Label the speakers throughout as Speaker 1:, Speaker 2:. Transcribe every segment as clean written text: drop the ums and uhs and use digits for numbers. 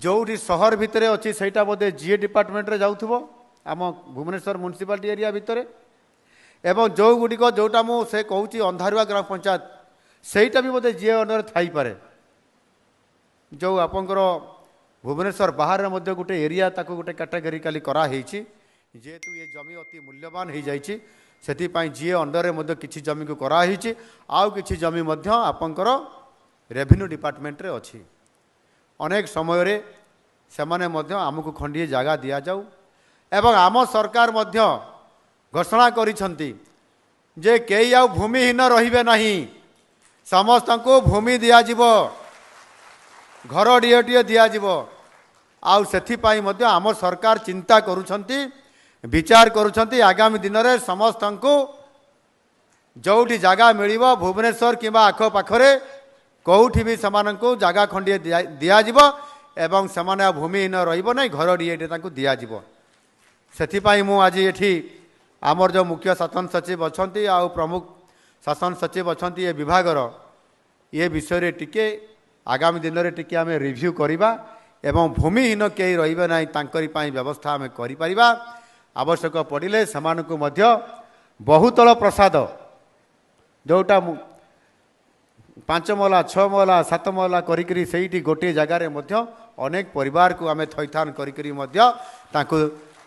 Speaker 1: जोटी सहर भितर अच्छी सहीटा बोधे जीए डिपार्टमेंट रे जाउथबो आम भुवनेश्वर म्युनिसिपालिटी एरिया भितर एवं जो गुड़िक जोटा मुझे कहूँ अंधारुआ ग्राम पंचायत सहीटा भी बोधे जीए अंडर थाई पारे जो आपंकर भुवनेश्वर बाहर गोटे एरिया ताको गोटे कैटेगोरिकली कराई जेहेतु ये जमी अति मूल्यवान हो जाइए से जीए अंडर में किसी जमी को कराई आउ किसी जमी आपंकर रेवेन्यू डिपार्टमेंट रे अच्छी अनेक समय रे सेमाने मध्य आमको खंडिए जगह दि जाऊ एवं आम सरकार मध्य घोषणा करिसंती जे केई आउ भूमिहीन रहिबे नहीं समस्त को भूमि दिया जिवो घर डीएटीए दिया जिवो आउ सेथिपाई मध्य आम सरकार चिंता करुछंती विचार करुछंती आगामी दिन में समस्त को जोठी जगह मिलिबो भुवनेश्वर किंबा आख पाखरे कौटी भी सेमानंको जगह खंडिए दिया जिवो एवं सेमाने भूमिहीन रहिबो नहीं घर डीएटीए तांको दिया जिवो सेथिपाई मु आज एठी आमर जो मुख्य शासन सचिव अच्छा आउ प्रमुख शासन सचिव अच्छा ये विभागर ये विषय टिके आगामी दिन में टिके आम रिव्यू करवा एवं भूमिहीन कई रहिबे नहीं तांकरी पाई व्यवस्था आम करिपरिबा आवश्यक पड़िले सेमानकु मध्य बहुतल प्रसाद जोटा 5 महला 6 महला 7 महला करी सेठी गोटे जगार अनेक परिवार को आम थैथान करी तांकु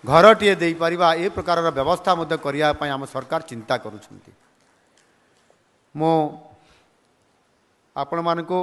Speaker 1: घरटीए दे पारिबा ए प्रकार व्यवस्था करने आम सरकार चिंता करुछंती मो आपण मानको